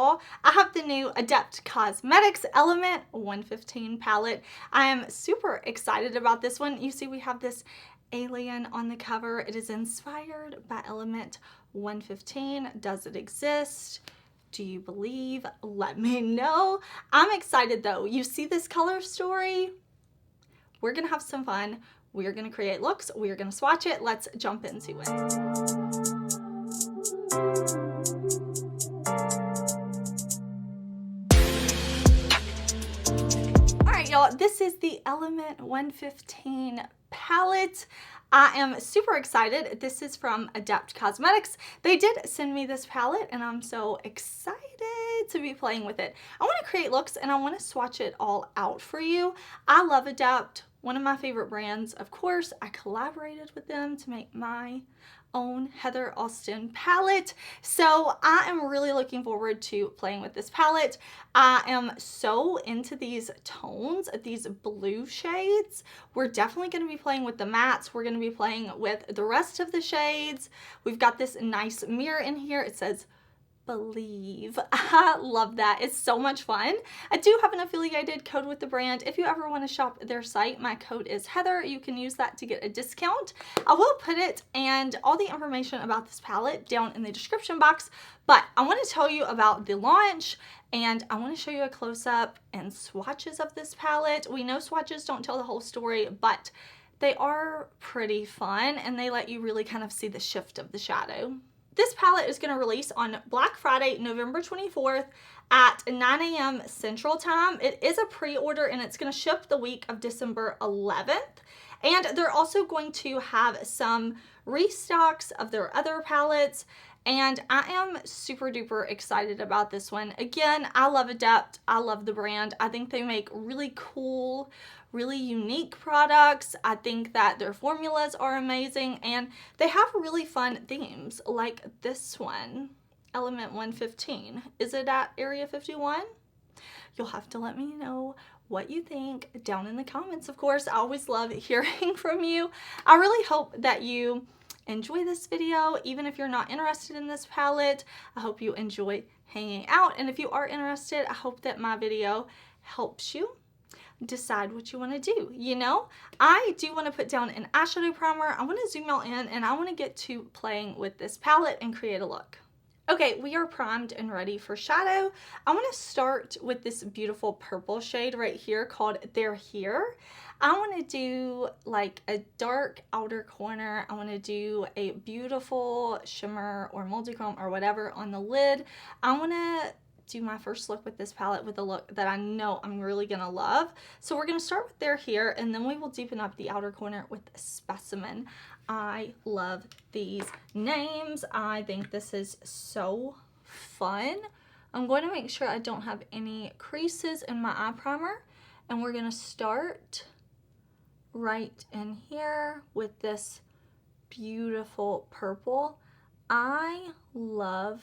y'all, I have the new Adept Cosmetics Element 115 palette. I am super excited about this one. You see we have this alien on the cover. It is inspired by Element 115. Does it exist? Do you believe? Let me know. I'm excited though. You see this color story? We're gonna have some fun. We're gonna create looks. We're gonna swatch it. Let's jump into it. All right, y'all, this is the Element 115 palette. I am super excited. This is from Adept Cosmetics. They did send me this palette and I'm so excited to be playing with it. I want to create looks and I want to swatch it all out for you. I love Adept, one of my favorite brands. Of course, I collaborated with them to make my own Heather Austin palette. So I am really looking forward to playing with this palette. I am so into these tones, these blue shades. We're definitely going to be playing with the mattes. We're going to be playing with the rest of the shades. We've got this nice mirror in here. It says believe. I love that. It's so much fun. I do have an affiliated code with the brand. If you ever want to shop their site, my code is Heather. You can use that to get a discount. I will put it and all the information about this palette down in the description box, but I want to tell you about the launch and I want to show you a close-up and swatches of this palette. We know swatches don't tell the whole story, but they are pretty fun and they let you really kind of see the shift of the shadow. This palette is going to release on Black Friday, November 24th at 9 a.m. Central Time. It is a pre-order and it's going to ship the week of December 11th. And they're also going to have some restocks of their other palettes. And I am super duper excited about this one. Again, I love Adept. I love the brand. I think they make really cool, really unique products. I think that their formulas are amazing and they have really fun themes like this one, Element 115. Is it at Area 51? You'll have to let me know what you think down in the comments. Of course, I always love hearing from you. I really hope that you enjoy this video, even if you're not interested in this palette. I hope you enjoy hanging out, and if you are interested, I hope that my video helps you decide what you want to do. You know, I do want to put down an eyeshadow primer. I want to zoom out in and I want to get to playing with this palette and create a look. Okay, we are primed and ready for shadow. I want to start with this beautiful purple shade right here called They're Here. I want to do like a dark outer corner. I want to do a beautiful shimmer or multichrome or whatever on the lid. I want to do my first look with this palette with a look that I know I'm really gonna love. So we're gonna start with They're Here and then we will deepen up the outer corner with Specimen. I love these names. I think this is so fun. I'm going to make sure I don't have any creases in my eye primer and we're gonna start right in here with this beautiful purple. I love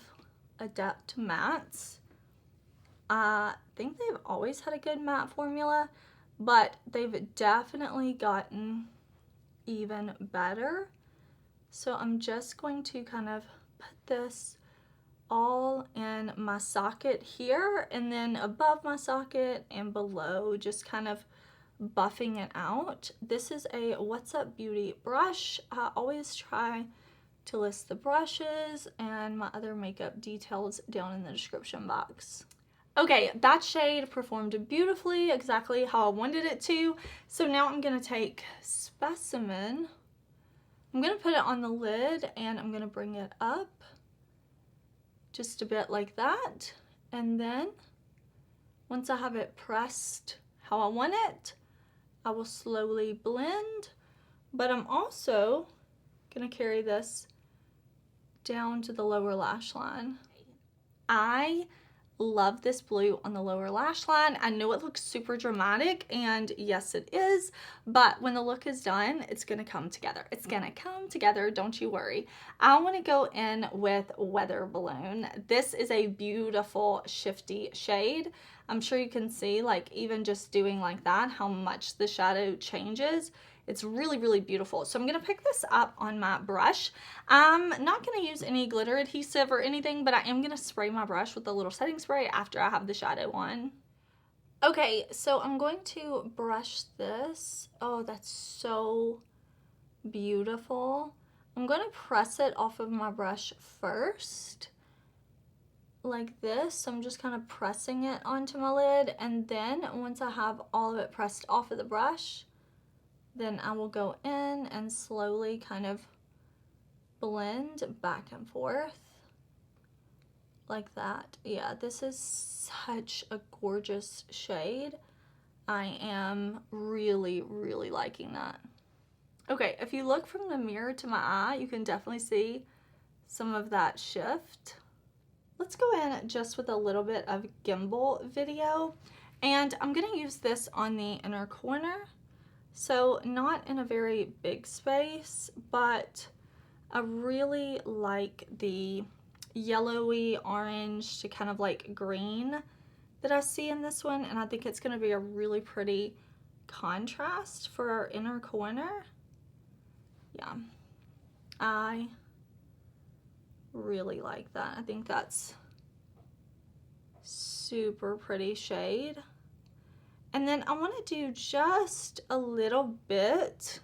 Adept mattes. I think they've always had a good matte formula, but they've definitely gotten even better. So I'm just going to kind of put this all in my socket here and then above my socket and below, just kind of buffing it out. This is a What's Up Beauty brush. I always try to list the brushes and my other makeup details down in the description box. Okay, that shade performed beautifully, exactly how I wanted it to. So now I'm gonna take Specimen. I'm gonna put it on the lid and I'm gonna bring it up just a bit like that. And then once I have it pressed how I want it, I will slowly blend, but I'm also gonna carry this down to the lower lash line. I love this blue on the lower lash line. I know it looks super dramatic, and yes it is, but when the look is done, it's gonna come together. It's gonna come together, don't you worry. I wanna go in with Weather Balloon. This is a beautiful shifty shade. I'm sure you can see, like, even just doing like that, how much the shadow changes. It's really, really beautiful. So I'm going to pick this up on my brush. I'm not going to use any glitter adhesive or anything, but I am going to spray my brush with a little setting spray after I have the shadow on. Okay, so I'm going to brush this. Oh, that's so beautiful. I'm going to press it off of my brush first, like this. So I'm just kind of pressing it onto my lid, and then once I have all of it pressed off of the brush, then I will go in and slowly kind of blend back and forth like that. Yeah, this is such a gorgeous shade. I am really, really liking that. Okay, if you look from the mirror to my eye, you can definitely see some of that shift. Let's go in just with a little bit of gimbal video, and I'm gonna use this on the inner corner. So not in a very big space, but I really like the yellowy orange to kind of like green that I see in this one, and I think it's gonna be a really pretty contrast for our inner corner. Yeah, I really like that. I think that's super pretty shade. And then I want to do just a little bit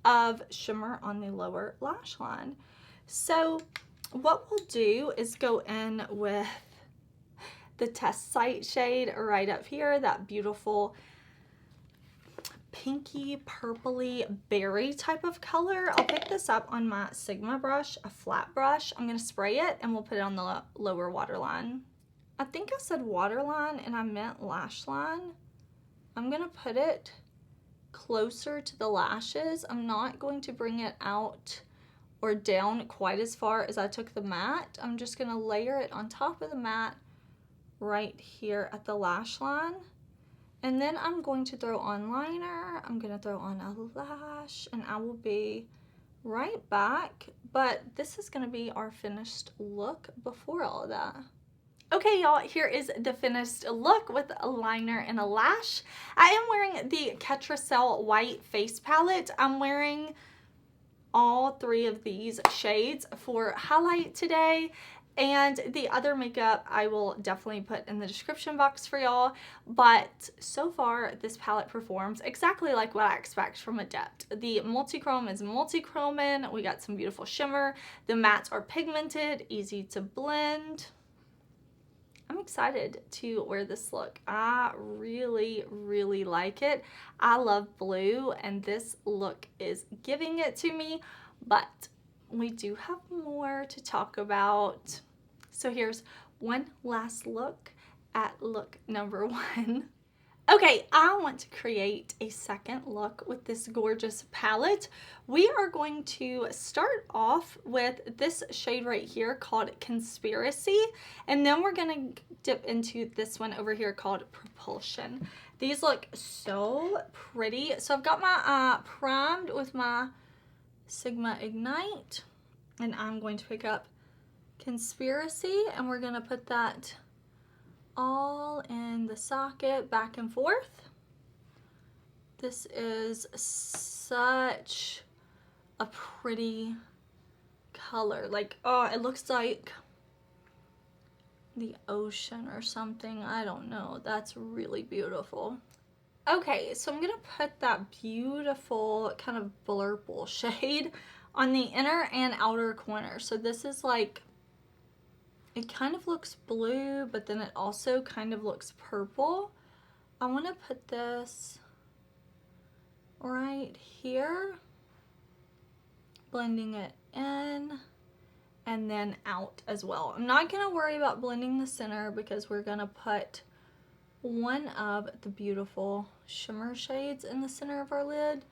of shimmer on the lower lash line. So what we'll do is go in with the test site shade right up here, that beautiful pinky purpley berry type of color. I'll pick this up on my Sigma brush, a flat brush. I'm going to spray it and we'll put it on the lower waterline. I think I said waterline and I meant lash line. I'm going to put it closer to the lashes. I'm not going to bring it out or down quite as far as I took the matte. I'm just going to layer it on top of the matte right here at the lash line. And then I'm going to throw on liner. I'm going to throw on a lash, and I will be right back. But this is going to be our finished look before all of that. Okay, y'all, here is the finished look with a liner and a lash. I am wearing the Ketracel White Face Palette. I'm wearing all three of these shades for highlight today. And the other makeup I will definitely put in the description box for y'all. But so far, this palette performs exactly like what I expect from Adept. The multi-chrome is multi-chroming. We got some beautiful shimmer. The mattes are pigmented, easy to blend. I'm excited to wear this look. I really, really like it. I love blue, and this look is giving it to me, but we do have more to talk about. So here's one last look at look number one. Okay, I want to create a second look with this gorgeous palette. We are going to start off with this shade right here called Conspiracy, and then we're going to dip into this one over here called Propulsion. These look so pretty. So I've got my primed with my Sigma Ignite, and I'm going to pick up Conspiracy, and we're going to put that all in the socket back and forth. This is such a pretty color. Like, oh, it looks like the ocean or something. I don't know. That's really beautiful. Okay, so I'm gonna put that beautiful kind of blurple shade on the inner and outer corner. So this is like, it kind of looks blue, but then it also kind of looks purple. I want to put this right here, blending it in and then out as well. I'm not going to worry about blending the center because we're going to put one of the beautiful shimmer shades in the center of our lid.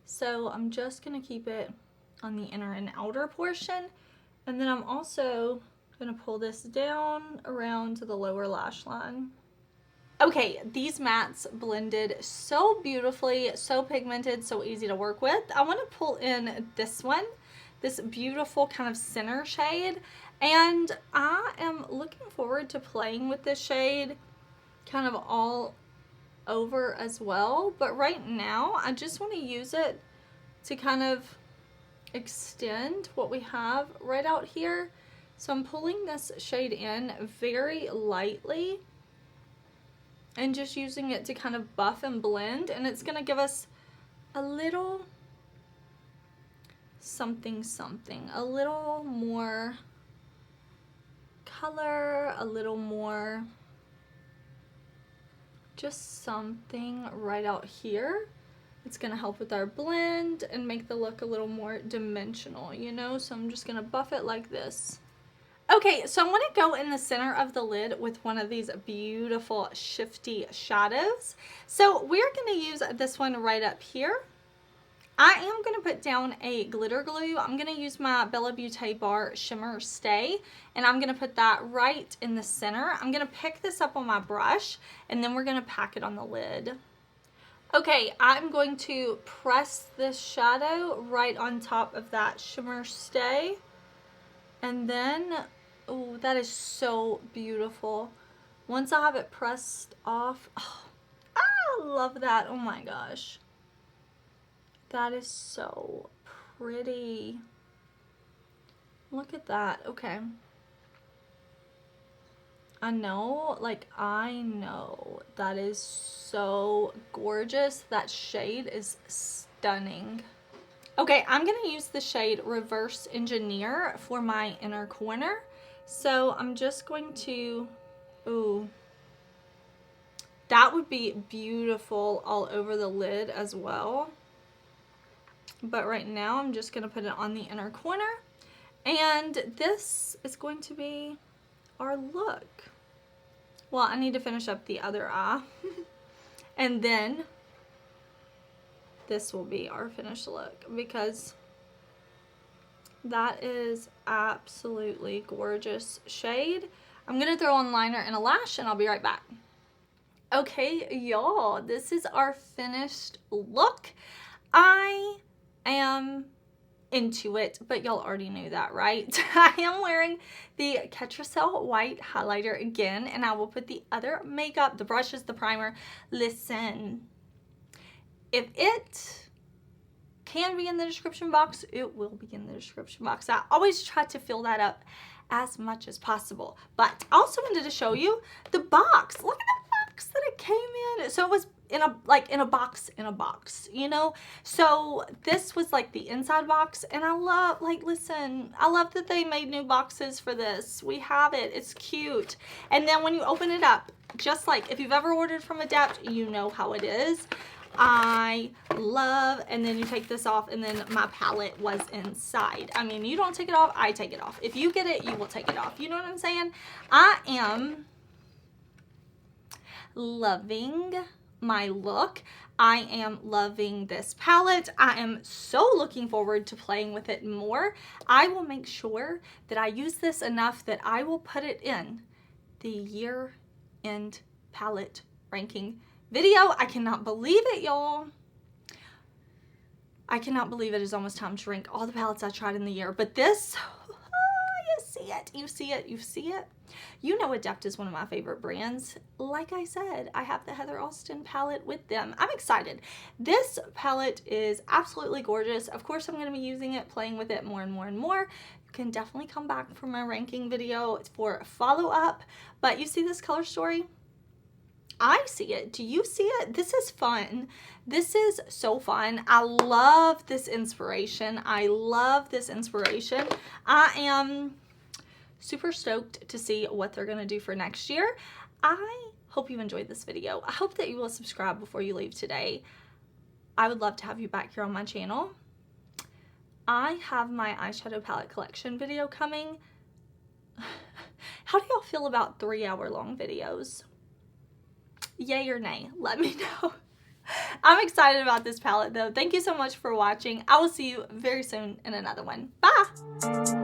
So I'm just going to keep it on the inner and outer portion. And then I'm also gonna pull this down around to the lower lash line. Okay, these mattes blended so beautifully, so pigmented, so easy to work with. I want to pull in this one, this beautiful kind of center shade, and I am looking forward to playing with this shade kind of all over as well, but right now I just want to use it to kind of extend what we have right out here. So I'm pulling this shade in very lightly and just using it to kind of buff and blend, and it's going to give us a little something something, a little more color, a little more just something right out here. It's going to help with our blend and make the look a little more dimensional, you know? So I'm just going to buff it like this. Okay, so I want to go in the center of the lid with one of these beautiful shifty shadows. So we're going to use this one right up here. I am going to put down a glitter glue. I'm going to use my BellaBeauteBar Shimmer Stay, and I'm going to put that right in the center. I'm going to pick this up on my brush, and then we're going to pack it on the lid. Okay, I'm going to press this shadow right on top of that Shimmer Stay, and then, oh, that is so beautiful. Once I have it pressed off, oh, I love that. Oh my gosh. That is so pretty. Look at that. Okay. I know that is so gorgeous. That shade is stunning. Okay, I'm going to use the shade Reverse Engineer for my inner corner. So I'm just going to, ooh, that would be beautiful all over the lid as well. But right now I'm just going to put it on the inner corner, and this is going to be our look. Well, I need to finish up the other eye and then this will be our finished look, because that is absolutely gorgeous shade. I'm going to throw on liner and a lash, and I'll be right back. Okay, y'all, this is our finished look. I am into it, but y'all already knew that, right? I am wearing the Ketracel white highlighter again, and I will put the other makeup, the brushes, the primer. Listen, if it can be in the description box, it will be in the description box. I always try to fill that up as much as possible. But I also wanted to show you the box. Look at the box that it came in. So it was in a box, you know? So this was like the inside box, and I love, like, listen, I love that they made new boxes for this. We have it. It's cute. And then when you open it up, just like if you've ever ordered from Adept, you know how it is. I love, and then you take this off, and then my palette was inside. I mean, you don't take it off, I take it off. If you get it, you will take it off. You know what I'm saying? I am loving my look. I am loving this palette. I am so looking forward to playing with it more. I will make sure that I use this enough that I will put it in the year-end palette ranking video. I cannot believe it, y'all. I cannot believe it is almost time to rank all the palettes I tried in the year. But this, you see it, you see it, you see it. You know Adept is one of my favorite brands. Like I said, I have the Heather Austin palette with them. I'm excited. This palette is absolutely gorgeous. Of course, I'm going to be using it, playing with it more and more and more. You can definitely come back for my ranking video for a follow-up. But you see this color story? I see it. Do you see it? This is fun. This is so fun. I love this inspiration. I love this inspiration. I am super stoked to see what they're going to do for next year. I hope you enjoyed this video. I hope that you will subscribe before you leave today. I would love to have you back here on my channel. I have my eyeshadow palette collection video coming. How do y'all feel about 3-hour-long videos? Yay or nay? Let me know. I'm excited about this palette though. Thank you so much for watching. I will see you very soon in another one. Bye!